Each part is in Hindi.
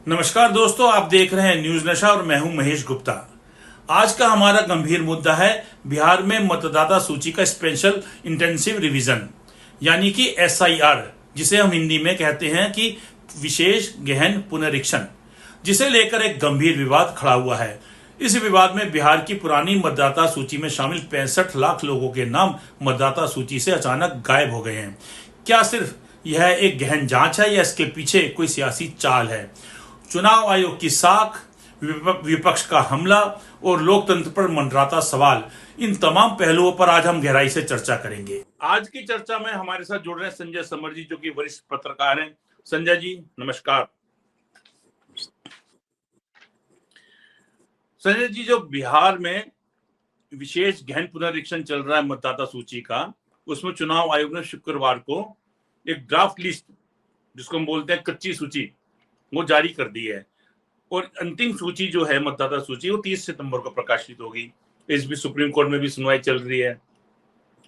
नमस्कार दोस्तों, आप देख रहे हैं न्यूज नशा और मैं हूं महेश गुप्ता। आज का हमारा गंभीर मुद्दा है बिहार में मतदाता सूची का स्पेशल इंटेंसिव रिवीजन, यानी कि एसआईआर, जिसे हम हिंदी में कहते हैं कि विशेष गहन पुनरीक्षण, जिसे लेकर एक गंभीर विवाद खड़ा हुआ है। इस विवाद में बिहार की पुरानी मतदाता सूची में शामिल 65 लाख लोगों के नाम मतदाता सूची से अचानक गायब हो गए हैं। क्या सिर्फ यह एक गहन जांच है या इसके पीछे कोई सियासी चाल है? चुनाव आयोग की साख, विपक्ष का हमला और लोकतंत्र पर मंडराता सवाल, इन तमाम पहलुओं पर आज हम गहराई से चर्चा करेंगे। आज की चर्चा में हमारे साथ जुड़ रहे हैं संजय समर जी, जो कि वरिष्ठ पत्रकार हैं। संजय जी नमस्कार। संजय जी, जो बिहार में विशेष गहन पुनरीक्षण चल रहा है मतदाता सूची का, उसमें चुनाव आयोग ने शुक्रवार को एक ड्राफ्ट लिस्ट, जिसको हम बोलते हैं कच्ची सूची, वो जारी कर दी है। और अंतिम सूची जो है मतदाता सूची, वो 30 सितंबर को प्रकाशित होगी। इस भी सुप्रीम कोर्ट में भी सुनवाई चल रही है।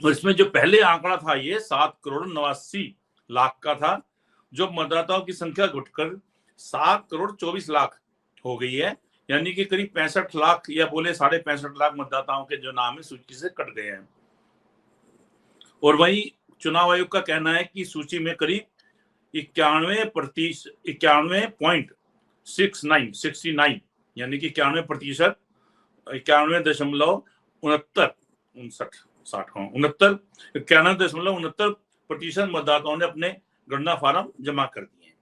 और इसमें जो पहले आंकड़ा था, ये 7 करोड़ 89 लाख का था, जो मतदाताओं की संख्या घटकर 7 करोड़ 24 लाख हो गई है। यानी कि करीब 65 लाख या बोले 65.5 लाख मतदाताओं के जो नाम है सूची से कट गए हैं। और वहीं चुनाव आयोग का कहना है कि सूची में करीब 91.69 यानी कि 91%, 91.69 मतदाताओं ने अपने गणना फार्म जमा कर दिए हैं।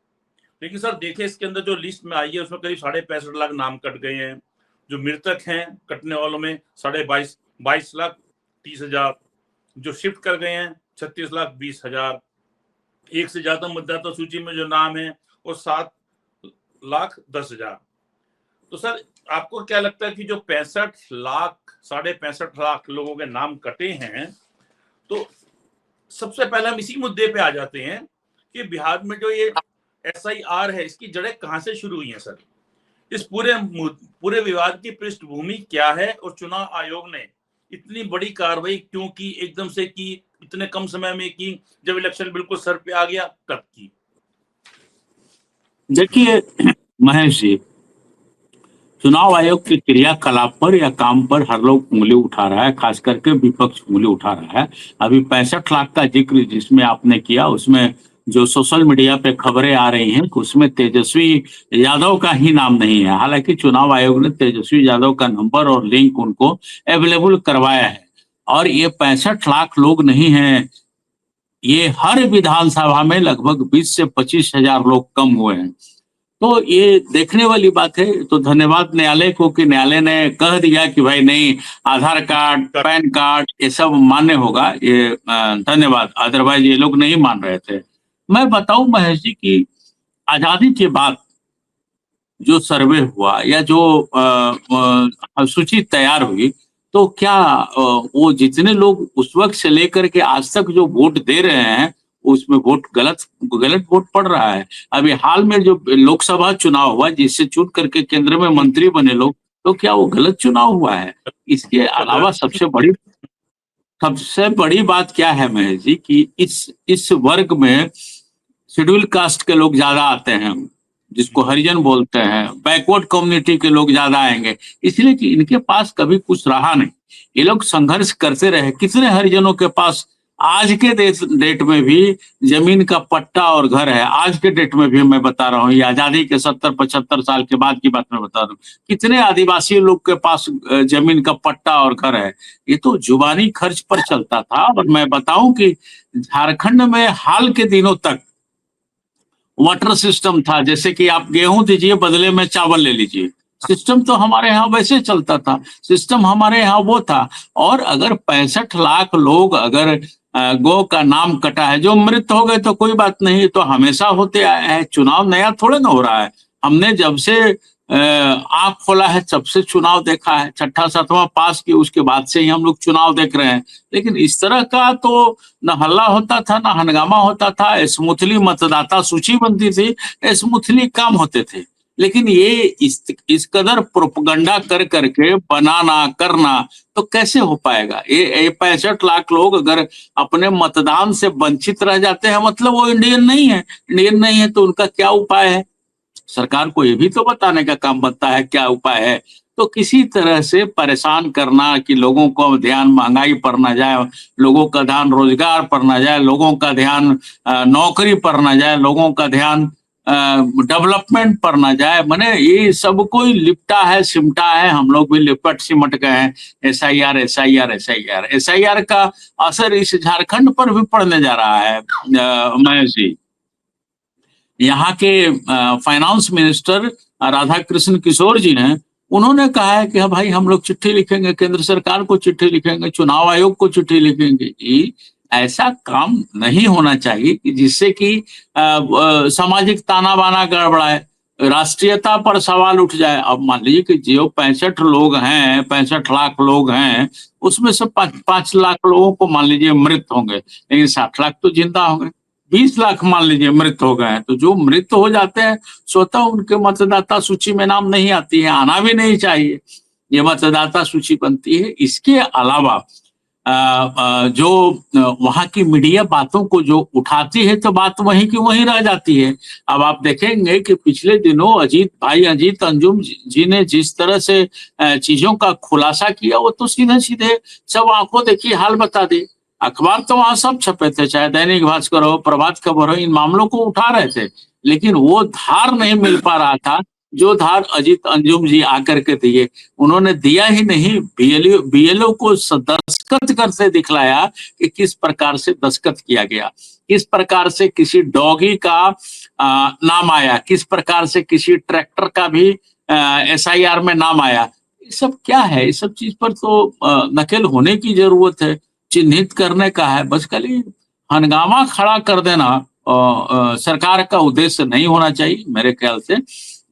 लेकिन सर देखिए, इसके अंदर जो लिस्ट में आई है उसमें करीब 65.5 लाख नाम कट गए हैं। जो मृतक हैं कटने वालों में 22.लाख 30,000, जो शिफ्ट कर गए हैं 36,20,000, एक से ज्यादा मतदाता सूची में जो नाम है वो 7,10,000। तो सर आपको क्या लगता है कि जो 65 लाख लोगों के नाम कटे हैं, तो सबसे पहले हम इसी मुद्दे पे आ जाते हैं कि बिहार में जो ये एसआईआर है, इसकी जड़ें कहां से शुरू हुई हैं सर? इस पूरे विवाद की पृष्ठभूमि क्या है और चुनाव आयोग ने इतनी बड़ी कार्रवाई क्यों की, एकदम से की, इतने कम समय में की, जब इलेक्शन बिल्कुल सर पे आ गया तब की? देखिए महेश जी, चुनाव आयोग के क्रियाकलाप पर या काम पर हर लोग उंगली उठा रहा है, खास करके विपक्ष उंगली उठा रहा है। अभी 65 लाख का जिक्र जिसमें आपने किया, उसमें जो सोशल मीडिया पे खबरें आ रही हैं, उसमें तेजस्वी यादव का ही नाम नहीं है। हालांकि चुनाव आयोग ने तेजस्वी यादव का नंबर और लिंक उनको अवेलेबल करवाया है। और ये 65 लाख लोग नहीं हैं, ये हर विधानसभा में लगभग 20 से 25,000 लोग कम हुए हैं। तो ये देखने वाली बात है। तो धन्यवाद न्यायालय को कि न्यायालय ने कह दिया कि भाई नहीं, आधार कार्ड, पैन कार्ड ये सब मान्य होगा। ये धन्यवाद, अदरवाइज ये लोग नहीं मान रहे थे। मैं बताऊं महेश जी की आजादी के बाद जो सर्वे हुआ या जो सूची तैयार हुई, तो क्या वो जितने लोग उस वक्त से लेकर के आज तक जो वोट दे रहे हैं, उसमें वोट गलत वोट पड़ रहा है। अभी हाल में जो लोकसभा चुनाव हुआ, जिससे चुन करके केंद्र में मंत्री बने लोग, तो क्या वो गलत चुनाव हुआ है? इसके अलावा सबसे बड़ी बात क्या है महेश जी कि इस वर्ग में शेड्यूल कास्ट के लोग ज्यादा आते हैं, जिसको हरिजन बोलते हैं। बैकवर्ड कम्युनिटी के लोग ज्यादा आएंगे, इसलिए कि इनके पास कभी कुछ रहा नहीं। ये लोग संघर्ष करते रहे। कितने हरिजनों के पास आज के डेट में भी जमीन का पट्टा और घर है। आज के डेट में भी मैं बता रहा हूँ, ये आजादी के 70-75 साल के बाद की बात मैं बता रहा हूँ। कितने आदिवासी लोग के पास जमीन का पट्टा और घर है। ये तो जुबानी खर्च पर चलता था। और मैं बताऊं कि झारखंड में हाल के दिनों तक वाटर सिस्टम था, जैसे कि आप गेहूं दीजिए, बदले में चावल ले लीजिए। सिस्टम तो हमारे यहाँ वैसे चलता था, सिस्टम हमारे यहाँ वो था। और अगर 65 लाख लोग अगर गौ का नाम कटा है, जो मृत हो गए तो कोई बात नहीं, तो हमेशा होते आए हैं। चुनाव नया थोड़े ना हो रहा है। हमने जब से आंख खोला है तब से चुनाव देखा है। छठा सातवां पास की उसके बाद से ही हम लोग चुनाव देख रहे हैं। लेकिन इस तरह का तो न हल्ला होता था, न हंगामा होता था। स्मूथली मतदाता सूची बनती थी, स्मूथली काम होते थे। लेकिन ये इस कदर प्रोपगंडा कर करके बनाना करना तो कैसे हो पाएगा? ये 65 लाख लोग अगर अपने मतदान से वंचित रह जाते हैं, मतलब वो इंडियन नहीं है। इंडियन नहीं है तो उनका क्या उपाय है? सरकार को ये भी तो बताने का काम बनता है क्या उपाय है। तो किसी तरह से परेशान करना कि लोगों को ध्यान महंगाई पर ना जाए, लोगों का ध्यान रोजगार पर ना जाए, लोगों का ध्यान नौकरी पर ना जाए, लोगों का ध्यान डेवलपमेंट पर ना जाए, माने ये सब कोई लिपटा है, सिमटा है, हम लोग भी लिपट सिमट गए हैं। एसआईआर एसआईआर एसआईआर एसआईआर का असर इस झारखंड पर भी पड़ने जा रहा है। महेश जी, यहाँ के फाइनेंस मिनिस्टर राधा कृष्ण किशोर जी ने, उन्होंने कहा है कि हाँ भाई हम लोग चिट्ठी लिखेंगे, केंद्र सरकार को चिट्ठी लिखेंगे, चुनाव आयोग को चिट्ठी लिखेंगे। जी, ऐसा काम नहीं होना चाहिए कि जिससे कि सामाजिक ताना बाना गड़बड़ाए, राष्ट्रीयता पर सवाल उठ जाए। अब मान लीजिए कि जो 65 लोग हैं, 65 लाख लोग हैं, उसमें से 5 लाख लोगों को मान लीजिए मृत होंगे, लेकिन 60 लाख तो जिंदा होंगे। 20 लाख मान लीजिए मृत हो गए हैं, तो जो मृत हो जाते हैं स्वतः उनके मतदाता सूची में नाम नहीं आती है, आना भी नहीं चाहिए, ये मतदाता सूची बनती है। इसके अलावा जो वहां की मीडिया बातों को जो उठाती है तो बात वहीं की वहीं रह जाती है। अब आप देखेंगे कि पिछले दिनों अजीत अंजुम जी ने जिस तरह से चीजों का खुलासा किया, वो तो सीधे सीधे सब आंखों देखी हाल बता दी। अखबार तो वहां सब छपे थे, चाहे दैनिक भास्कर हो, प्रभात खबर हो, इन मामलों को उठा रहे थे, लेकिन वो धार नहीं मिल पा रहा था जो धार अजीत अंजुम जी आकर के दिए। उन्होंने दिया ही नहीं, बीएलओ को दस्तखत करते दिखलाया कि किस प्रकार से दस्तखत किया गया, किस प्रकार से किसी डॉगी का नाम आया, किस प्रकार से किसी ट्रैक्टर का भी एसआईआर में नाम आया। ये सब क्या है? इस सब चीज पर तो नकेल होने की जरूरत है, चिन्हित करने का है। बस खाली हंगामा खड़ा कर देना सरकार का उद्देश्य नहीं होना चाहिए मेरे ख्याल से।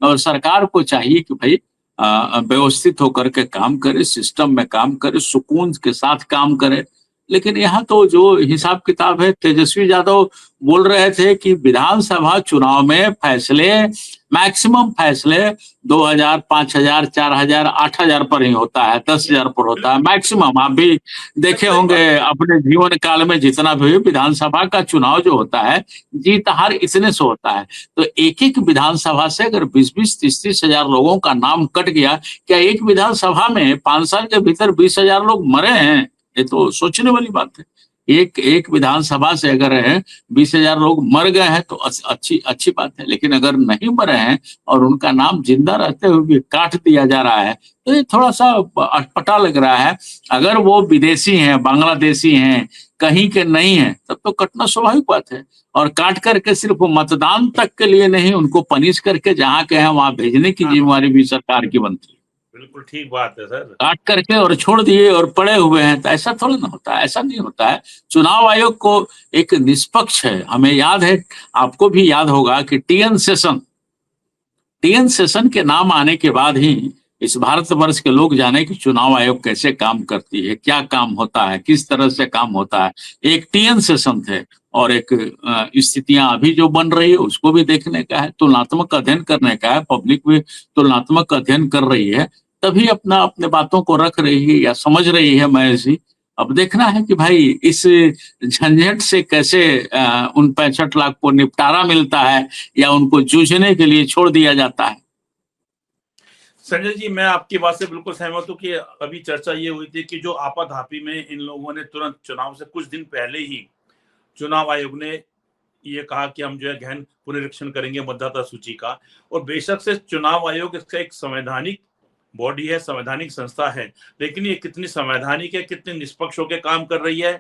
और सरकार को चाहिए कि भाई व्यवस्थित होकर के काम करे, सिस्टम में काम करे, सुकून के साथ काम करे। लेकिन यहाँ तो जो हिसाब किताब है, तेजस्वी यादव बोल रहे थे कि विधानसभा चुनाव में फैसले, मैक्सिमम फैसले 2000, 5000, 4000, 8000 पर ही होता है, 10,000 पर होता है मैक्सिमम। आप भी देखे होंगे अपने जीवन काल में, जितना भी विधानसभा का चुनाव जो होता है, जीत हार इतने से होता है। तो एक एक विधानसभा से अगर 20-20, 30-30 हजार लोगों का नाम कट गया, क्या एक विधानसभा में 5 साल के भीतर 20,000 लोग मरे हैं? ये तो सोचने वाली बात है। एक विधानसभा से अगर 20,000 लोग मर गए हैं तो अच्छी बात है, लेकिन अगर नहीं मरे हैं और उनका नाम जिंदा रहते हुए भी काट दिया जा रहा है, तो ये थोड़ा सा अटपटा लग रहा है। अगर वो विदेशी हैं, बांग्लादेशी हैं, कहीं के नहीं है, तब तो कटना स्वाभाविक बात है। और काट करके सिर्फ मतदान तक के लिए नहीं, उनको पनिश करके जहाँ के हैं वहां भेजने की जिम्मेवारी भी सरकार की बनती है। बिल्कुल ठीक बात है सर। काट करके और छोड़ दिए और पड़े हुए हैं, तो ऐसा थोड़ा ना होता है, ऐसा नहीं होता है। चुनाव आयोग को एक निष्पक्ष है। हमें याद है, आपको भी याद होगा कि टीएन सेशन के नाम आने के बाद ही इस भारतवर्ष के लोग जाने कि चुनाव आयोग कैसे काम करती है, क्या काम होता है, किस तरह से काम होता है। एक टीएन सेशन थे और एक स्थितियां अभी जो बन रही है उसको भी देखने का है, तुलनात्मक अध्ययन करने का है। पब्लिक भी तुलनात्मक अध्ययन कर रही है, तभी अपने बातों को रख रही है या समझ रही है महेश जी। अब देखना है कि भाई इस झंझट से कैसे उन 65 लाख को निपटारा मिलता है या उनको जूझने के लिए छोड़ दिया जाता है। संजय जी, मैं आपकी बात से बिल्कुल सहमत हूँ कि अभी चर्चा ये हुई थी कि जो आपाधापी में इन लोगों ने तुरंत चुनाव से कुछ दिन पहले ही चुनाव आयोग ने ये कहा कि हम जो है गहन पुनरीक्षण करेंगे मतदाता सूची का। और बेशक से चुनाव आयोग इसका एक संवैधानिक बॉडी है, संवैधानिक संस्था है, लेकिन ये कितनी संवैधानिक है, कितनी निष्पक्ष होकर काम कर रही है,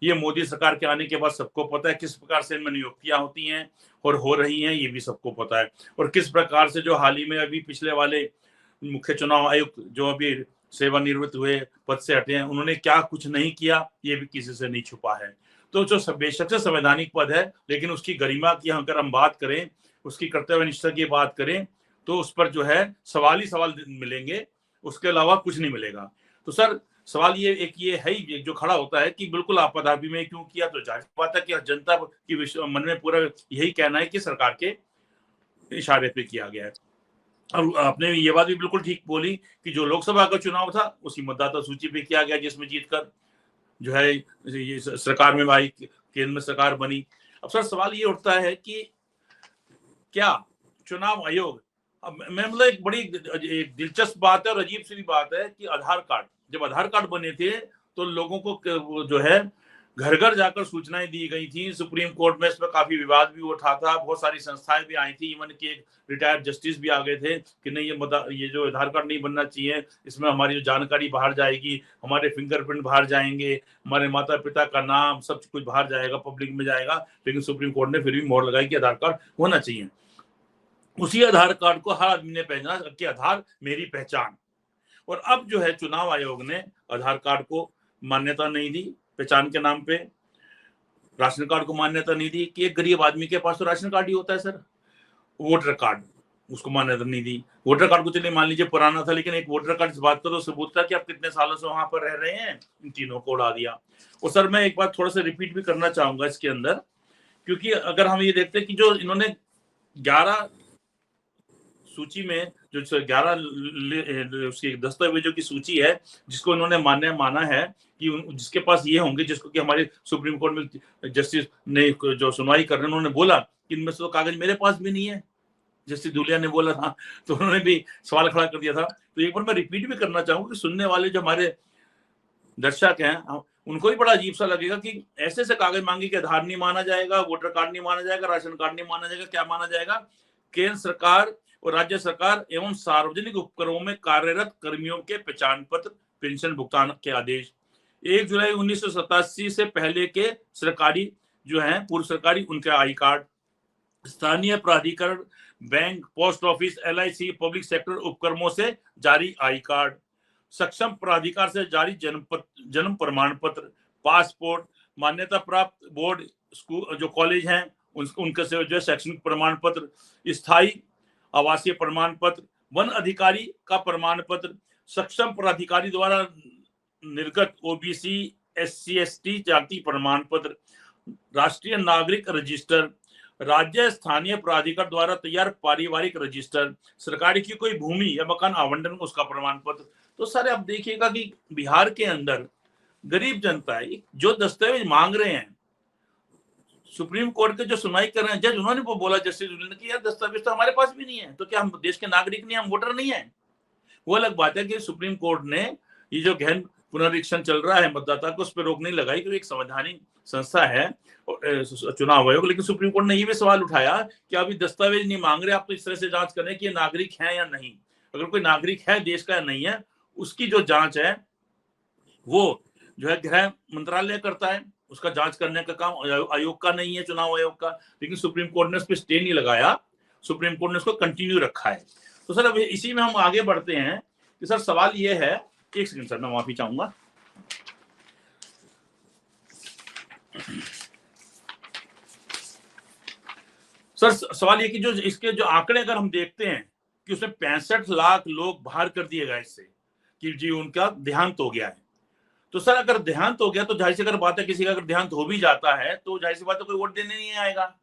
ये मोदी सरकार के आने के बाद सबको पता है। किस प्रकार से इनमें नियुक्तियां होती हैं और हो रही हैं, ये भी सबको पता है। और किस प्रकार से जो हाल ही में अभी पिछले वाले मुख्य चुनाव आयुक्त जो अभी सेवानिवृत्त हुए, पद से हटे हैं, उन्होंने क्या कुछ नहीं किया, ये भी किसी से नहीं छुपा है। तो जो बेशक से संवैधानिक पद है, लेकिन उसकी गरिमा की अगर हम बात करें, उसकी कर्तव्यनिष्ठा की बात करें, तो उस पर जो है सवाल ही सवाल मिलेंगे, उसके अलावा कुछ नहीं मिलेगा। तो सर सवाल ये है ही जो खड़ा होता है कि बिल्कुल आपाधापी में क्यों किया। तो जाहिर बात है कि जनता की मन में पूरा यही कहना है कि सरकार के इशारे पे किया गया है। और आपने ये बात भी बिल्कुल ठीक बोली कि जो लोकसभा का चुनाव था उसी मतदाता सूची पे किया गया, जिसमें जीतकर जो है ये सरकार में आई, केंद्र में सरकार बनी। अब सर सवाल ये उठता है कि क्या चुनाव आयोग अब मैं मतलब एक बड़ी एक दिलचस्प बात है और अजीब सी भी बात है कि आधार कार्ड, जब आधार कार्ड बने थे तो लोगों को वो जो है घर घर जाकर सूचनाएं दी गई थी। सुप्रीम कोर्ट में इसमें काफी विवाद भी उठा था, बहुत सारी संस्थाएं भी आई थी, इवन कि एक रिटायर्ड जस्टिस भी आ गए थे कि नहीं ये जो आधार कार्ड नहीं बनना चाहिए, इसमें हमारी जो जानकारी बाहर जाएगी, हमारे फिंगरप्रिंट बाहर जाएंगे, हमारे माता पिता का नाम सब कुछ बाहर जाएगा, पब्लिक में जाएगा। लेकिन सुप्रीम कोर्ट ने फिर भी मोहर लगाई कि आधार कार्ड होना चाहिए। उसी आधार कार्ड को हर आदमी ने पहचाना कि आधार मेरी पहचान। और अब जो है चुनाव आयोग ने आधार कार्ड को मान्यता नहीं दी पहचान के नाम पे, राशन कार्ड को मान्यता नहीं दी कि एक गरीब आदमी के पास तो राशन कार्ड ही होता है सर, वोटर कार्ड उसको मान्यता नहीं दी। वोटर कार्ड को चलिए मान लीजिए पुराना था, लेकिन एक वोटर कार्ड से बात करो सबूत था कि आप कितने सालों से वहां पर रह रहे हैं, इन तीनों को उड़ा दिया। और सर मैं एक बात थोड़ा सा रिपीट भी करना चाहूंगा इसके अंदर, क्योंकि अगर हम ये देखते हैं कि जो इन्होंने 11 सूची में जो 11 उसकी दस्तावेजों की सूची है जिसको इन्होंने माना है कि जिसके पास ये होंगे, जिसको कि हमारे सुप्रीम कोर्ट में जस्टिस ने जो सुनवाई कर रहे हैं उन्होंने बोला कि इनमें से तो कागज मेरे पास भी नहीं है, जस्टिस धूलिया ने बोला था, तो उन्होंने भी सवाल खड़ा कर दिया था। तो एक बार मैं रिपीट भी करना चाहूंगा कि सुनने वाले जो हमारे दर्शक हैं उनको भी बड़ा अजीब सा लगेगा कि ऐसे से कागज मांगे कि आधार नहीं माना जाएगा, वोटर कार्ड नहीं माना जाएगा, राशन कार्ड नहीं माना जाएगा, क्या माना जाएगा? केंद्र सरकार और राज्य सरकार एवं सार्वजनिक उपक्रमों में कार्यरत कर्मियों के पहचान पत्र, पेंशन भुगतान के आदेश, 1 जुलाई 1987 से पहले के सरकारी जो है पूर्व सरकारी उनके आई कार्ड, स्थानीय प्राधिकरण, bank, post office, LIC, public sector उपक्रमों से जारी आई कार्ड, सक्षम प्राधिकार से जारी जन्म प्रमाण पत्र, पासपोर्ट, मान्यता प्राप्त बोर्ड स्कूल जो कॉलेज हैं उनके से जो शैक्षणिक प्रमाण पत्र, स्थायी आवासीय प्रमाण पत्र, वन अधिकारी का प्रमाण पत्र, सक्षम प्राधिकारी द्वारा निर्गत OBC SC ST जाति प्रमाण पत्र, राष्ट्रीय नागरिक रजिस्टर, राज्य स्थानीय प्राधिकार द्वारा तैयार पारिवारिक रजिस्टर, सरकारी की कोई भूमि या मकान आवंटन उसका प्रमाण पत्र। तो सर आप देखिएगा कि बिहार के अंदर गरीब जनता है जो दस्तावेज मांग रहे हैं, सुप्रीम कोर्ट के जो सुनवाई कर रहे हैं जज, उन्होंने वो बोला जस्टिस ने कि यार दस्तावेज तो हमारे पास भी नहीं है, तो क्या हम देश के नागरिक नहीं, हम वोटर नहीं है? वो अलग बात है कि सुप्रीम कोर्ट ने ये जो गहन पुनरीक्षण चल रहा है मतदाता को, उस पर रोक नहीं लगाई क्योंकि एक संवैधानिक संस्था है चुनाव आयोग। लेकिन सुप्रीम कोर्ट ने ये भी सवाल उठाया कि अभी दस्तावेज नहीं मांग रहे आप, तो इस तरह से जांच करें कि ये नागरिक है या नहीं। अगर कोई नागरिक है देश का या नहीं है, उसकी जो जांच है वो जो है गृह मंत्रालय करता है, उसका जांच करने का काम आयोग का नहीं है, चुनाव आयोग का। लेकिन सुप्रीम कोर्ट ने उस पर स्टे नहीं लगाया, सुप्रीम कोर्ट ने उसको कंटिन्यू रखा है। तो सर अब इसी में हम आगे बढ़ते हैं कि सर सवाल ये है, एक सेकंड सर मैं माफी चाहूंगा। सर सवाल ये कि जो इसके जो आंकड़े अगर हम देखते हैं कि उसमें 65 लाख लोग बाहर कर दिए गए इससे कि जी उनका देहांत हो गया है। तो सर अगर देहांत हो गया तो जाहिर सी अगर बात है, किसी का अगर देहांत हो भी जाता है तो जाहिर सी बात है कोई वोट देने नहीं आएगा।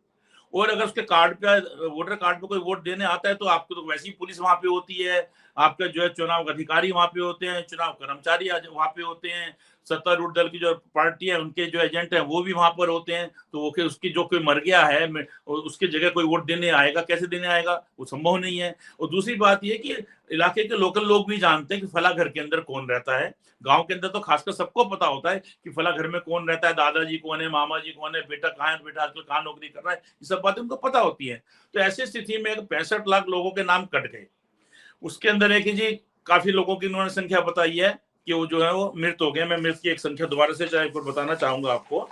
और अगर उसके कार्ड पे, वोटर कार्ड पे कोई वोट देने आता है तो आपको तो वैसी पुलिस वहां पे होती है, आपका जो है चुनाव अधिकारी वहां पे होते हैं, चुनाव कर्मचारी वहां पे होते हैं, सत्तारूढ़ दल की जो पार्टी है उनके जो एजेंट है वो भी वहां पर होते हैं। तो वो उसकी जो कोई मर गया है उसकी जगह कोई वोट देने आएगा, कैसे देने आएगा? वो संभव नहीं है। और दूसरी बात ये कि इलाके के लोकल लोग भी जानते हैं कि फला घर के अंदर कौन रहता है। गांव के अंदर तो खासकर सबको पता होता है कि फला घर में कौन रहता है, दादाजी कौन है, मामा जी कौन है, बेटा कहाँ है, बेटा आजकल कहाँ नौकरी कर रहा है, ये सब बातें उनको पता होती है। तो ऐसी स्थिति में 65 लाख लोगों के नाम कट गए। उसके अंदर है कि जी काफी लोगों की उन्होंने संख्या बताई है कि वो जो है वो मृत हो गए। मैं मृत की एक संख्या दोबारा से चाहे बताना चाहूंगा आपको।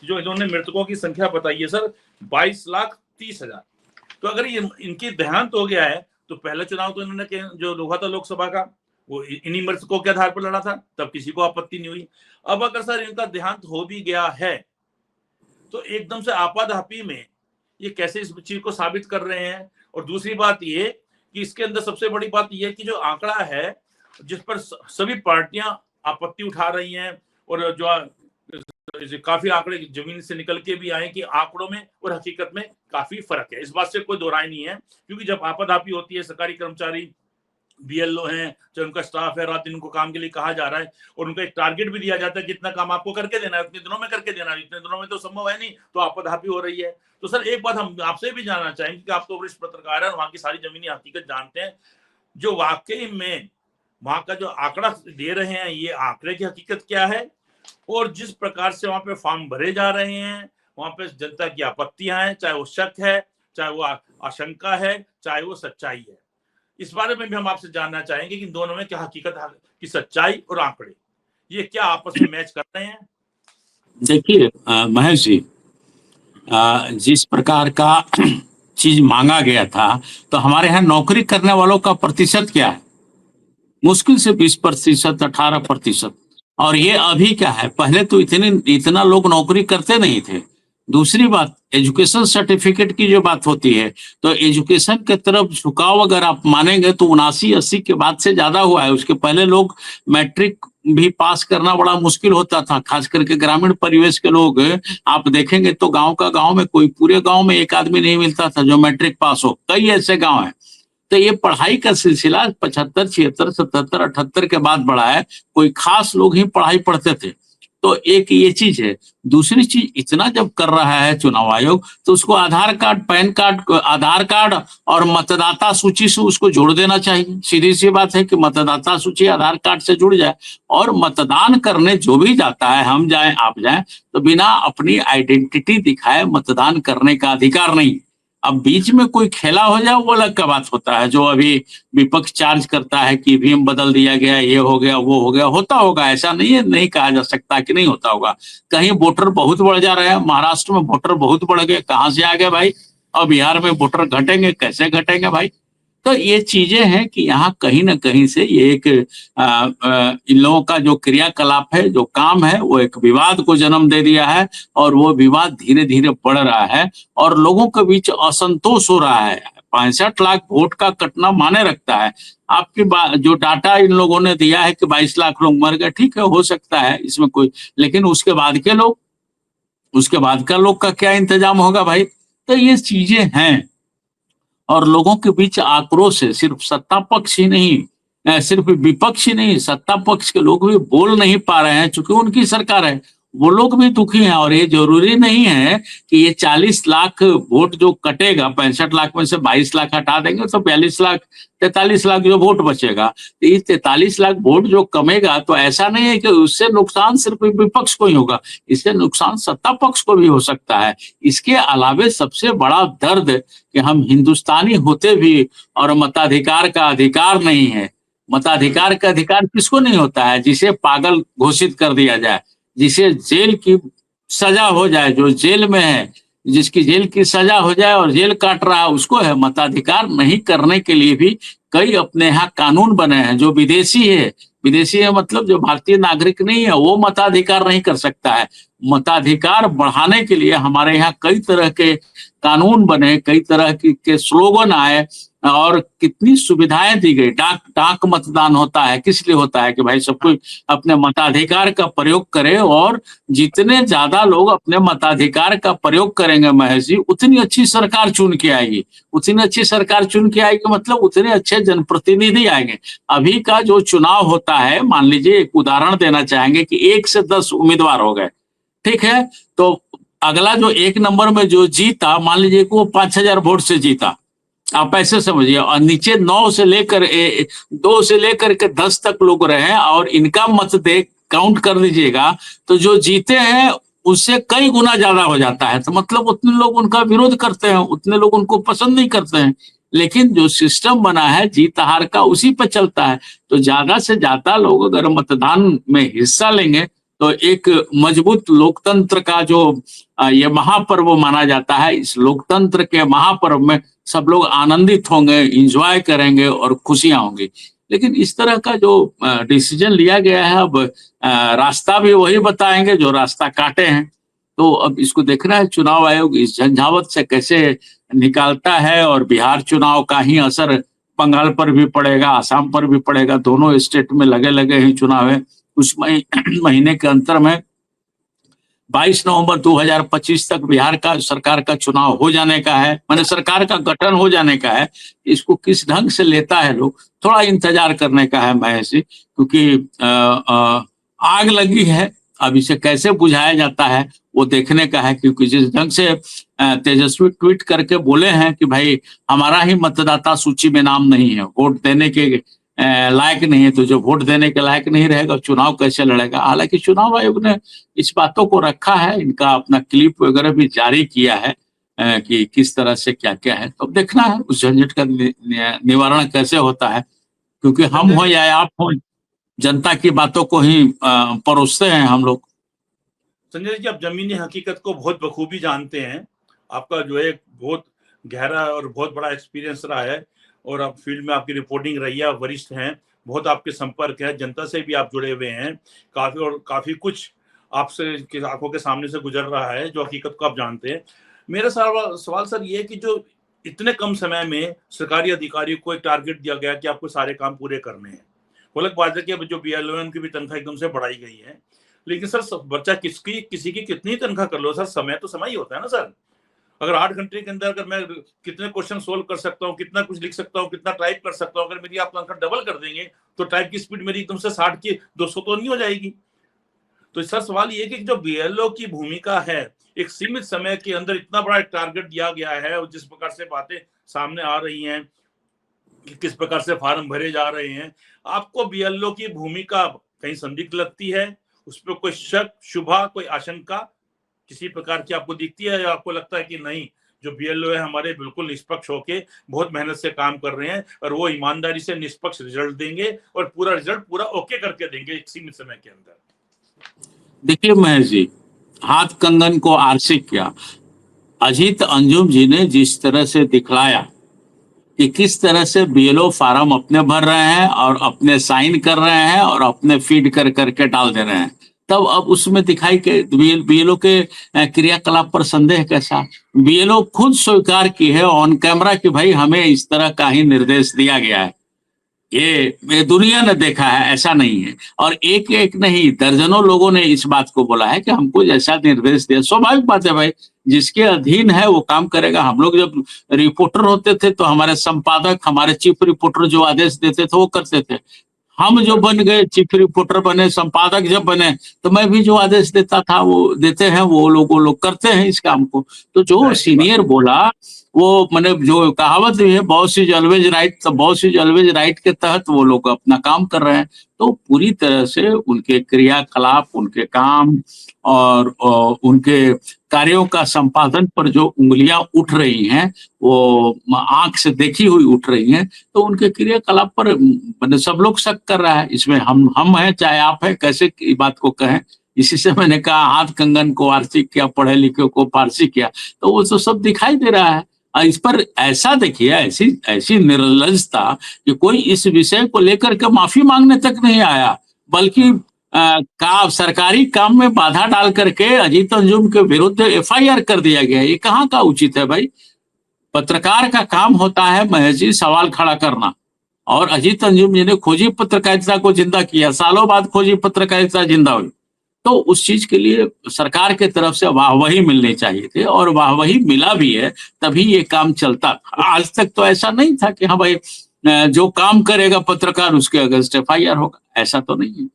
जो इन्होंने मृतकों की संख्या बताई है सर 22,30,000। तो अगर ये इनकी देहांत हो गया है तो पहला चुनाव तो इन्होंने जो हुआ था लोकसभा का वो इन्हीं मृतकों के आधार पर लड़ा था, तब किसी को आपत्ति नहीं हुई। अब अगर सर इनका देहांत हो भी गया है तो एकदम से आपाधापी में ये कैसे इस चीज को साबित कर रहे हैं? और दूसरी बात ये कि इसके अंदर सबसे बड़ी बात यह कि जो आंकड़ा है जिस पर सभी पार्टियां आपत्ति उठा रही हैं और जो काफी आंकड़े जमीन से निकल के भी आए कि आंकड़ों में और हकीकत में काफी फर्क है, इस बात से कोई दो राय नहीं है। क्योंकि जब आपाधापी होती है, सरकारी कर्मचारी बीएलओ हैं, चाहे उनका स्टाफ है, रात दिन उनको काम के लिए कहा जा रहा है और उनका एक टारगेट भी दिया जाता है, जितना काम आपको करके देना है उतने दिनों में करके देना है। इतने दिनों में तो संभव है नहीं, तो आपाधापी हो रही है। तो सर एक बात हम आपसे भी जानना चाहेंगे कि आप तो वरिष्ठ पत्रकार हैं, वहां की सारी जमीनी हकीकत जानते हैं, जो वाकई में वहां का जो आंकड़ा दे रहे हैं, ये आंकड़े की हकीकत क्या है, और जिस प्रकार से वहां पे फॉर्म भरे जा रहे हैं, वहां पे जनता की आपत्तियां हैं, चाहे वो शक है, चाहे वो आशंका है, चाहे वो सच्चाई है, इस बारे में भी हम आपसे जानना चाहेंगे कि दोनों में क्या हकीकत की सच्चाई और आंकड़े ये क्या आपस में मैच कर रहे हैं। देखिए महेश जी, जिस प्रकार का चीज मांगा गया था, तो हमारे यहाँ नौकरी करने वालों का प्रतिशत क्या है? मुश्किल से 20%, 18%। और ये अभी क्या है, पहले तो इतना लोग नौकरी करते नहीं थे। दूसरी बात, एजुकेशन सर्टिफिकेट की जो बात होती है, तो एजुकेशन के तरफ झुकाव अगर आप मानेंगे तो 79-80 के बाद से ज्यादा हुआ है। उसके पहले लोग मैट्रिक भी पास करना बड़ा मुश्किल होता था, खास करके ग्रामीण परिवेश के लोग। आप देखेंगे तो गांव में कोई, पूरे गांव में एक आदमी नहीं मिलता था जो मैट्रिक पास हो। कई ऐसे गांव हैं। तो ये पढ़ाई का सिलसिला 75, 76, 77, 78 के बाद बढ़ा है। कोई खास लोग ही पढ़ाई पढ़ते थे। तो एक ये चीज है। दूसरी चीज, इतना जब कर रहा है चुनाव आयोग, तो उसको आधार कार्ड, पैन कार्ड, आधार कार्ड और मतदाता सूची से उसको जोड़ देना चाहिए। सीधी सी बात है कि मतदाता सूची आधार कार्ड से जुड़ जाए, और मतदान करने जो भी जाता है, हम जाएं आप जाएं, तो बिना अपनी आइडेंटिटी दिखाए मतदान करने का अधिकार नहीं। अब बीच में कोई खेला हो जाए वो अलग का बात होता है, जो अभी विपक्ष चार्ज करता है कि ईवीएम बदल दिया गया, ये हो गया, वो हो गया। होता होगा, ऐसा नहीं है, नहीं कहा जा सकता कि नहीं होता होगा। कहीं वोटर बहुत बढ़ जा रहे हैं, महाराष्ट्र में वोटर बहुत बढ़ गए, कहाँ से आ गए भाई? और बिहार में वोटर घटेंगे, कैसे घटेंगे भाई? तो ये चीजें हैं कि यहाँ कहीं ना कहीं से ये एक इन लोगों का जो क्रियाकलाप है, जो काम है, वो एक विवाद को जन्म दे दिया है, और वो विवाद धीरे धीरे बढ़ रहा है, और लोगों के बीच असंतोष हो रहा है। 65 लाख वोट का कटना माने रखता है। आपकी जो डाटा इन लोगों ने दिया है कि 22 लाख लोग मर गए, ठीक है, हो सकता है इसमें कोई, लेकिन उसके बाद के लोग, उसके बाद का लोग का क्या इंतजाम होगा भाई? तो ये चीजें हैं, और लोगों के बीच आक्रोश है। सिर्फ सत्ता पक्ष ही नहीं, सिर्फ विपक्ष ही नहीं, सत्ता पक्ष के लोग भी बोल नहीं पा रहे हैं, चूंकि उनकी सरकार है। वो लोग भी दुखी हैं, और ये जरूरी नहीं है कि ये 40 लाख वोट जो कटेगा, 65 लाख में से 22 लाख हटा देंगे तो 42 लाख, 43 लाख जो वोट बचेगा, तो ये 43 लाख वोट जो कमेगा, तो ऐसा नहीं है कि उससे नुकसान सिर्फ विपक्ष को ही होगा, इससे नुकसान सत्ता पक्ष को भी हो सकता है। इसके अलावे सबसे बड़ा दर्द कि हम हिंदुस्तानी होते भी और मताधिकार का अधिकार नहीं है। मताधिकार का अधिकार किसको नहीं होता है? जिसे पागल घोषित कर दिया जाए, जिसे जेल की सजा हो जाए, जो जेल में है, जिसकी जेल की सजा हो जाए और जेल काट रहा है, उसको है। मताधिकार नहीं करने के लिए भी कई अपने यहाँ कानून बने हैं। जो विदेशी है, विदेशी है मतलब जो भारतीय नागरिक नहीं है, वो मताधिकार नहीं कर सकता है। मताधिकार बढ़ाने के लिए हमारे यहाँ कई तरह के कानून बने, कई तरह के स्लोगन आए, और कितनी सुविधाएं दी गई। डाक मतदान होता है, किस लिए होता है? कि भाई सब कोई अपने मताधिकार का प्रयोग करे, और जितने ज्यादा लोग अपने मताधिकार का प्रयोग करेंगे महेश जी, उतनी अच्छी सरकार चुन के आएगी। उतनी अच्छी सरकार चुन के आएगी मतलब उतने अच्छे जनप्रतिनिधि आएंगे। अभी का जो चुनाव होता है, मान लीजिए एक उदाहरण देना चाहेंगे कि 1 से 10 उम्मीदवार हो गए, ठीक है, तो अगला जो 1 नंबर में जो जीता, मान लीजिए कि वो 5000 वोट से जीता, आप ऐसे समझिए, और नीचे 2 से लेकर के 10 तक लोग रहे, और इनका मत दे काउंट कर लीजिएगा, तो जो जीते हैं उससे कई गुना ज्यादा हो जाता है। तो मतलब उतने लोग उनका विरोध करते हैं, उतने लोग उनको पसंद नहीं करते हैं। लेकिन जो सिस्टम बना है जीत हार का, उसी पर चलता है। तो ज्यादा से ज्यादा लोग अगर मतदान में हिस्सा लेंगे, तो एक मजबूत लोकतंत्र का जो ये महापर्व माना जाता है, इस लोकतंत्र के महापर्व में सब लोग आनंदित होंगे, एंजॉय करेंगे और खुशियां होंगी। लेकिन इस तरह का जो डिसीजन लिया गया है, अब रास्ता भी वही बताएंगे जो रास्ता काटे हैं। तो अब इसको देखना है चुनाव आयोग इस झंझावत से कैसे निकालता है, और बिहार चुनाव का ही असर बंगाल पर भी पड़ेगा, आसाम पर भी पड़ेगा। दोनों स्टेट में लगे लगे ही चुनाव है। कुछ महीने के अंतर में 22 नवंबर 2025 तक बिहार का सरकार का चुनाव हो जाने का है, माने सरकार का गठन हो जाने का है। इसको किस ढंग से लेता है लोग, थोड़ा इंतजार करने का है महेश जी, क्योंकि आग लगी है, अब इसे कैसे बुझाया जाता है वो देखने का है। क्योंकि जिस ढंग से तेजस्वी ट्वीट करके बोले हैं कि भाई हमारा ही मतदाता सूची में नाम नहीं है, वोट देने के लायक नहीं है, तो जो वोट देने के लायक नहीं रहेगा चुनाव कैसे लड़ेगा। हालांकि चुनाव आयोग ने इस बातों को रखा है, इनका अपना क्लिप वगैरह भी जारी किया है कि किस तरह से क्या क्या है। तो अब देखना है उस झंझट का निवारण कैसे होता है, क्योंकि हम हो या आप हो, जनता की बातों को ही परोसते हैं हम लोग। संजय जी, आप जमीनी हकीकत को बहुत बखूबी जानते हैं। आपका जो है बहुत गहरा और बहुत बड़ा एक्सपीरियंस रहा है, और आप फील्ड में आपकी रिपोर्टिंग रही है, आप वरिष्ठ हैं, बहुत आपके संपर्क है, जनता से भी आप जुड़े हुए हैं काफी, और काफी कुछ आपसे आंखों के सामने से गुजर रहा है जो हकीकत को आप जानते हैं। मेरा सवाल सर ये है कि जो इतने कम समय में सरकारी अधिकारियों को एक टारगेट दिया गया कि आपको सारे काम पूरे करने हैं, अलग बात है कि जो बीएलओ की भी तनख्वाह एकदम से बढ़ाई गई है, लेकिन सर बच्चा किसी की कितनी तनख्वाह कर लो सर, समय तो समय ही होता है ना सर। अगर 8 घंटे के अंदर अगर मैं कितने क्वेश्चन सोल्व कर सकता हूँ, कितना कुछ लिख सकता हूँ, कितना टाइप कर सकता हूँ, अगर मेरी आप तनख्वाह डबल कर देंगे तो टाइप की स्पीड मेरी एकदम से 60 की 200 तो नहीं हो जाएगी। तो सर सवाल ये कि जो बीएलओ की भूमिका है, एक सीमित समय के अंदर इतना बड़ा टारगेट दिया गया है, और जिस प्रकार से बातें सामने आ रही हैं कि किस प्रकार से फार्म भरे जा रहे हैं, आपको बीएलओ की भूमिका कहीं संदिग्ध लगती है? उस पर कोई शक, शुभा, कोई आशंका किसी प्रकार की आपको दिखती है, या आपको लगता है कि नहीं, जो बीएलओ है हमारे बिल्कुल निष्पक्ष होके बहुत मेहनत से काम कर रहे हैं और वो ईमानदारी से निष्पक्ष रिजल्ट देंगे और पूरा रिजल्ट पूरा ओके करके देंगे एक सीमित समय के अंदर? देखिए महेश जी, हाथ कंगन को आरसी किया, अजीत अंजुम जी ने जिस तरह से दिखलाया कि किस तरह से बीएलओ फार्म अपने भर रहे हैं और अपने साइन कर रहे हैं और अपने फीड कर करके डाल दे रहे हैं, तब अब उसमें दिखाई के बीएलओ के क्रियाकलाप पर संदेह कैसा। बीएलओ खुद स्वीकार की है ऑन कैमरा कि भाई हमें इस तरह का ही निर्देश दिया गया है, ये दुनिया ने देखा है, ऐसा नहीं है। और एक एक नहीं, दर्जनों लोगों ने इस बात को बोला है कि हमको जैसा निर्देश दिया, स्वाभाविक बात है भाई, जिसके अधीन है वो काम करेगा। हम लोग जब रिपोर्टर होते थे तो हमारे संपादक, हमारे चीफ रिपोर्टर जो आदेश देते थे वो करते थे। हम जो बन गए, चीफ रिपोर्टर बने, संपादक जब बने, तो मैं भी जो आदेश देता था वो देते हैं, वो लोग करते हैं इस काम को। तो जो सीनियर बोला वो, मैंने जो कहावत भी है, बॉस इज ऑलवेज राइट, तो बॉस इज ऑलवेज राइट के तहत वो लोग अपना काम कर रहे हैं। तो पूरी तरह से उनके क्रियाकलाप, उनके काम और उनके कार्यों का संपादन पर जो उंगलियां उठ रही हैं वो आंख से देखी हुई उठ रही हैं, तो उनके क्रियाकलाप पर मैंने सब लोग शक कर रहा है। इसमें हम हैं चाहे आप हैं, कैसे की बात को कहें। इसी से मैंने कहा हाथ कंगन को आरसी किया, पढ़े लिखे को पारसी किया, तो वो तो सब दिखाई दे रहा है। इस पर ऐसा देखिए, ऐसी ऐसी निर्लजता कि कोई इस विषय को लेकर के माफी मांगने तक नहीं आया, बल्कि का सरकारी काम में बाधा डाल करके अजीत अंजुम के विरुद्ध एफआईआर कर दिया गया। ये कहाँ का उचित है भाई? पत्रकार का काम होता है महेश जी सवाल खड़ा करना, और अजीत अंजुम जी ने खोजी पत्रकारिता को जिंदा किया, सालों बाद खोजी पत्रकारिता जिंदा हुई। तो उस चीज के लिए सरकार के तरफ से वाहवाही मिलनी चाहिए थी, और वाहवाही मिला भी है, तभी ये काम चलता था। आज तक तो ऐसा नहीं था कि हाँ भाई जो काम करेगा पत्रकार उसके अगेंस्ट एफआईआर होगा, ऐसा तो नहीं है।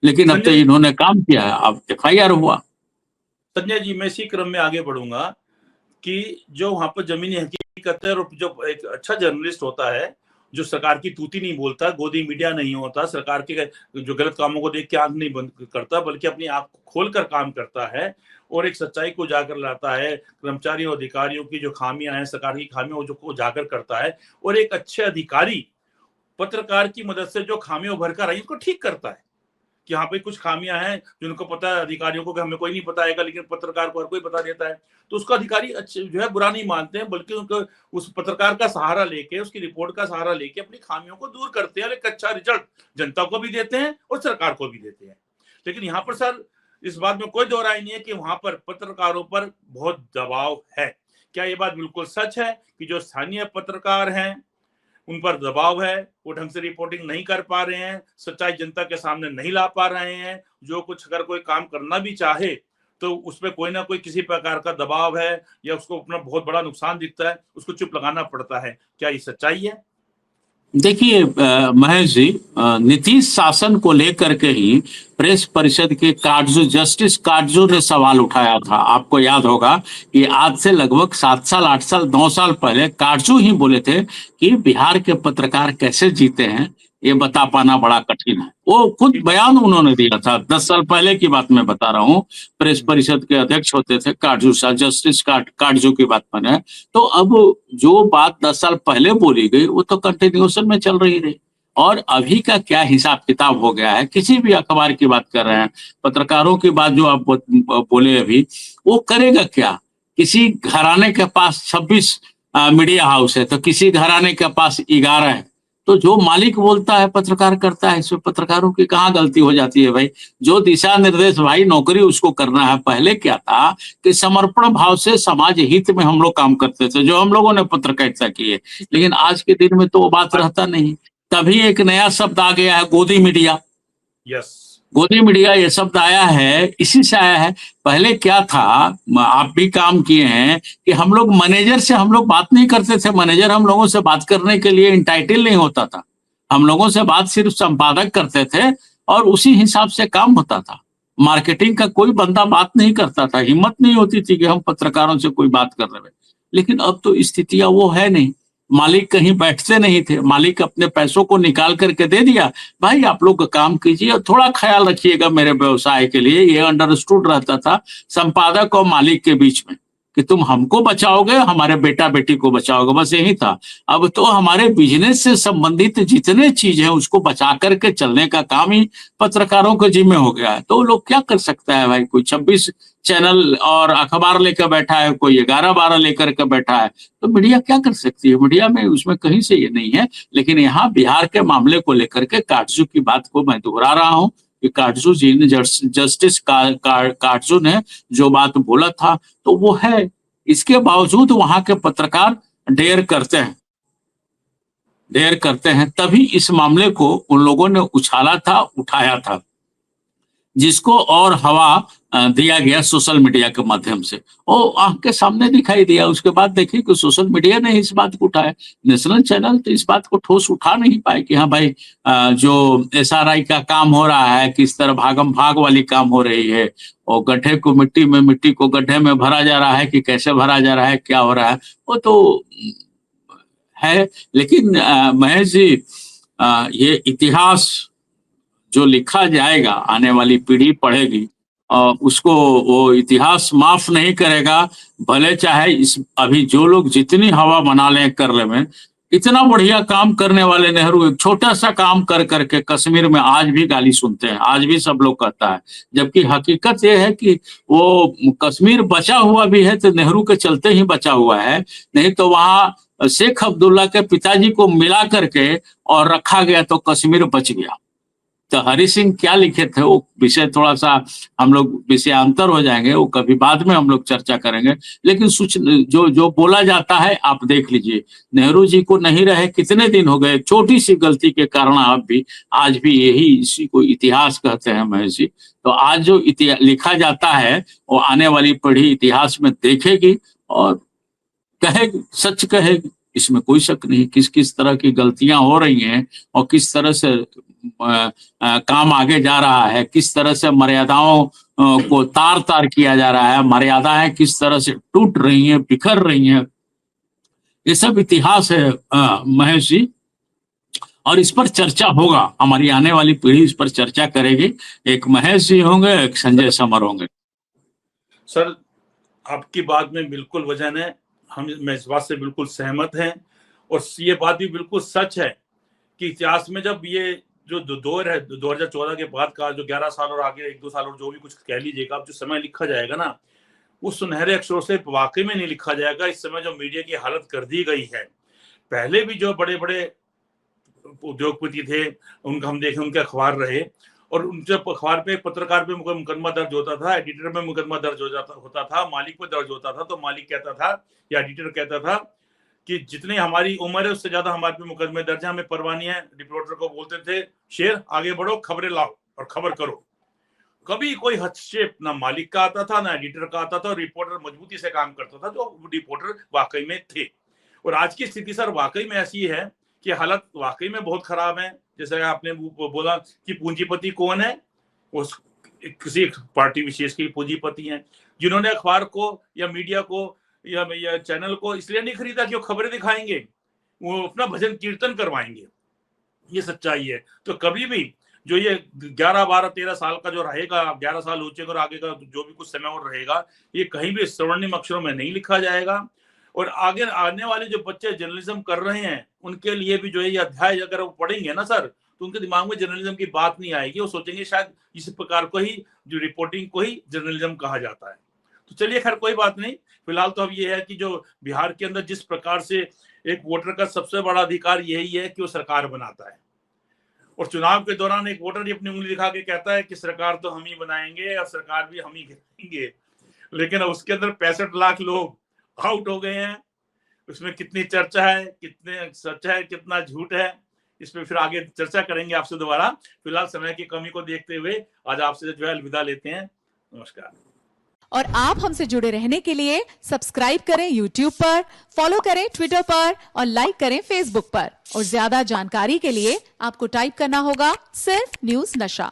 लेकिन अब तो संजय इन्होंने काम किया है, अब एफआईआर हुआ। संजय जी, मैं इसी क्रम में आगे बढ़ूंगा कि जो वहां पर जमीनी हकीकत है, और जो एक अच्छा जर्नलिस्ट होता है जो सरकार की तूती नहीं बोलता, गोदी मीडिया नहीं होता, सरकार के जो गलत कामों को देख के आंख नहीं बंद करता, बल्कि अपनी आंख खोलकर काम करता है और एक सच्चाई को उजागर लाता है, कर्मचारियों अधिकारियों की जो खामियां हैं, सरकार की खामियों को उजागर करता है, और एक अच्छे अधिकारी पत्रकार की मदद से जो खामियां उभर कर आई उसको ठीक करता है कि हाँ भाई कुछ खामियां हैं जिनको पता है अधिकारियों को कि हमें कोई नहीं बताएगा, लेकिन पत्रकार को हर कोई बता देता है, तो उसका अधिकारी अच्छे जो है बुरा नहीं मानते हैं, बल्कि उनको उस पत्रकार का सहारा लेके, उसकी रिपोर्ट का सहारा लेके अपनी खामियों को दूर करते हैं और एक अच्छा रिजल्ट जनता को भी देते हैं और सरकार को भी देते हैं। लेकिन यहाँ पर सर इस बात में कोई दो राय नहीं है कि वहां पर पत्रकारों पर बहुत दबाव है। क्या ये बात बिल्कुल सच है कि जो स्थानीय पत्रकार हैं उन पर दबाव है, वो ढंग से रिपोर्टिंग नहीं कर पा रहे हैं, सच्चाई जनता के सामने नहीं ला पा रहे हैं, जो कुछ अगर कोई काम करना भी चाहे तो उसमें कोई ना कोई किसी प्रकार का दबाव है या उसको अपना बहुत बड़ा नुकसान दिखता है, उसको चुप लगाना पड़ता है। क्या ये सच्चाई है? देखिए महेश जी, नीतीश शासन को लेकर के ही प्रेस परिषद के काटजू जस्टिस काटजू ने सवाल उठाया था। आपको याद होगा कि आज से लगभग 7 साल 8 साल 9 साल पहले काटजू ही बोले थे कि बिहार के पत्रकार कैसे जीते हैं ये बता पाना बड़ा कठिन है। वो खुद ठीक बात। बयान उन्होंने दिया था, 10 साल पहले की बात मैं बता रहा हूँ। प्रेस परिषद के अध्यक्ष होते थे काटजू साहब, जस्टिस काटजू की बात मैंने। तो अब जो बात 10 साल पहले बोली गई वो तो कंटिन्यूएशन में चल रही रही। और अभी का क्या हिसाब किताब हो गया है, किसी भी अखबार की बात कर रहे हैं, पत्रकारों की बात जो आप बोले अभी, वो करेगा क्या? किसी घराने के पास 26 मीडिया हाउस है तो किसी घराने के पास 11 है। तो जो मालिक बोलता है पत्रकार करता है, इसमें पत्रकारों की कहाँ गलती हो जाती है भाई? जो दिशा निर्देश भाई नौकरी उसको करना है। पहले क्या था कि समर्पण भाव से समाज हित में हम लोग काम करते थे, जो हम लोगों ने पत्रकारिता की है। लेकिन आज के दिन में तो वो बात रहता नहीं। तभी एक नया शब्द आ गया है, गोदी मीडिया। यस। गोदी मीडिया ये शब्द आया है, इसी से आया है। पहले क्या था, आप भी काम किए हैं, कि हम लोग मैनेजर से हम लोग बात नहीं करते थे। मैनेजर हम लोगों से बात करने के लिए इंटाइटल नहीं होता था। हम लोगों से बात सिर्फ संपादक करते थे और उसी हिसाब से काम होता था। मार्केटिंग का कोई बंदा बात नहीं करता था, हिम्मत नहीं होती थी कि हम पत्रकारों से कोई बात कर रहे हैं। लेकिन अब तो स्थितियां वो है नहीं। मालिक कहीं बैठते नहीं थे, मालिक अपने पैसों को निकाल करके दे दिया, भाई आप लोग काम कीजिए और थोड़ा ख्याल रखिएगा मेरे व्यवसाय के लिए। ये अंडरस्टूड रहता था संपादक और मालिक के बीच में कि तुम हमको बचाओगे, हमारे बेटा बेटी को बचाओगे, बस यही था। अब तो हमारे बिजनेस से संबंधित जितने चीज है उसको बचा करके चलने का काम ही पत्रकारों के जिम्मे हो गया है। तो लोग क्या कर सकता है भाई? कोई 26 चैनल और अखबार लेकर बैठा है, कोई 11-12 लेकर के बैठा है, तो मीडिया क्या कर सकती है? मीडिया में उसमें कहीं से ये नहीं है। लेकिन यहाँ बिहार के मामले को लेकर के काटजू की बात को मैं दोहरा रहा हूँ कि काटजू जी ने जस्टिस काटजू ने जो बात बोला था तो वो है। इसके बावजूद वहां के पत्रकार डेयर करते हैं, डेयर करते हैं। तभी इस मामले को उन लोगों ने उछाला था, उठाया था, जिसको और हवा दिया गया सोशल मीडिया के माध्यम से। वो आंख के सामने दिखाई दिया। उसके बाद देखिए कि सोशल मीडिया ने इस बात को उठाया। नेशनल चैनल तो इस बात को ठोस उठा नहीं पाए कि हाँ भाई जो एसआरआई का काम हो रहा है, किस तरह भागम भाग वाली काम हो रही है, और गड्ढे को मिट्टी में, मिट्टी को गड्ढे में भरा जा रहा है कि कैसे भरा जा रहा है, क्या हो रहा है, वो तो है। लेकिन महेश जी, ये इतिहास जो लिखा जाएगा, आने वाली पीढ़ी पढ़ेगी और उसको वो इतिहास माफ नहीं करेगा। भले चाहे इस अभी जो लोग जितनी हवा बना लें कर ले में, इतना बढ़िया काम करने वाले नेहरू एक छोटा सा काम कर करके कश्मीर में आज भी गाली सुनते हैं, आज भी सब लोग कहता है। जबकि हकीकत ये है कि वो कश्मीर बचा हुआ भी है तो नेहरू के चलते ही बचा हुआ है। नहीं तो वहां शेख अब्दुल्ला के पिताजी को मिला करके और रखा गया तो कश्मीर बच गया। तो हरि सिंह क्या लिखे थे वो विषय थोड़ा सा हम लोग विषयांतर हो जाएंगे, वो कभी बाद में हम लोग चर्चा करेंगे। लेकिन जो जो बोला जाता है आप देख लीजिए, नेहरू जी को नहीं रहे कितने दिन हो गए, छोटी सी गलती के कारण आप भी आज भी यही इसी को इतिहास कहते हैं महेश जी। तो आज जो लिखा जाता है वो आने वाली पीढ़ी इतिहास में देखेगी और कहेगी, सच कहेगी। इसमें कोई शक नहीं। किस किस तरह की गलतियां हो रही हैं और किस तरह से काम आगे जा रहा है, किस तरह से मर्यादाओं को तार तार किया जा रहा है, मर्यादाएं किस तरह से टूट रही हैं, बिखर रही हैं, ये सब इतिहास है महेश जी। और इस पर चर्चा होगा, हमारी आने वाली पीढ़ी इस पर चर्चा करेगी। एक महेश जी होंगे, एक संजय समर होंगे। सर, आपकी बात में बिल्कुल वजन है। मैं इस बात से बिल्कुल सहमत हैं और ये बात भी बिल्कुल सच है कि इतिहास में जब ये जो दौर है 2014 के बाद का, जो 11 साल और आगे 1-2 साल और जो भी कुछ कह लीजिएगा, अब जो समय लिखा जाएगा ना, वो सुनहरे अक्षरों से वाकई में नहीं लिखा जाएगा। इस समय जो मीडिया की हालत कर दी गई है, पहले भी जो बड़े बड़े उद्योगपति थे उनका हम देखें, उनके अखबार रहे और उनके अखबार पे पत्रकार पे मुकदमा दर्ज होता था, एडिटर पे मुकदमा दर्ज होता था, मालिक पे दर्ज होता था, तो मालिक कहता था या एडिटर कहता था कि जितनी हमारी उम्र है उससे ज्यादा हमारे पे मुकदमे दर्ज है, हमें परवाह नहीं है। रिपोर्टर को बोलते थे शेर आगे बढ़ो, खबरें लाओ और खबर करो। कभी कोई हस्तक्षेप ना मालिक का आता था ना एडिटर का आता था, रिपोर्टर मजबूती से काम करता था, जो रिपोर्टर वाकई में थे। और आज की स्थिति सर वाकई में ऐसी है कि हालत वाकई में बहुत खराब है। जैसे आपने बोला कि पूंजीपति कौन है, उस किसी पार्टी विशेष के पूंजीपति हैं, जिन्होंने अखबार को या मीडिया को या चैनल को इसलिए नहीं खरीदा कि वो खबरें दिखाएंगे, वो अपना भजन कीर्तन करवाएंगे। ये सच्चाई है। तो कभी भी जो ये 11, 12, 13 साल का जो रहेगा, 11 साल हो चुके और आगे का जो भी कुछ समय और रहेगा, ये कहीं भी स्वर्णिम अक्षरों में नहीं लिखा जाएगा। और आगे आने वाले जो बच्चे जर्नलिज्म कर रहे हैं, उनके लिए भी जो है ये अध्याय अगर वो पढ़ेंगे ना सर, तो उनके दिमाग में जर्नलिज्म की बात नहीं आएगी। वो सोचेंगे शायद इस प्रकार को ही, जो रिपोर्टिंग को ही जर्नलिज्म कहा जाता है। तो चलिए खैर कोई बात नहीं। फिलहाल तो अब ये है कि जो बिहार के अंदर जिस प्रकार से एक वोटर का सबसे बड़ा अधिकार यही है कि वो सरकार बनाता है, और चुनाव के दौरान एक वोटर ही अपनी उंगली दिखा के कहता है कि सरकार तो हम ही बनाएंगे और सरकार भी हम ही करेंगे, लेकिन उसके अंदर 65 लाख लोग आउट हो गए हैं। उसमें कितनी चर्चा है, कितने सच है, कितना झूठ है, इस पे फिर आगे चर्चा करेंगे आपसे दोबारा। फिलहाल समय की कमी को देखते हुए आज आपसे जो है अलविदा लेते हैं। नमस्कार। और आप हमसे जुड़े रहने के लिए सब्सक्राइब करें YouTube पर, फॉलो करें ट्विटर पर और लाइक करें Facebook पर। और ज्यादा जानकारी के लिए आपको टाइप करना होगा सिर्फ न्यूज नशा।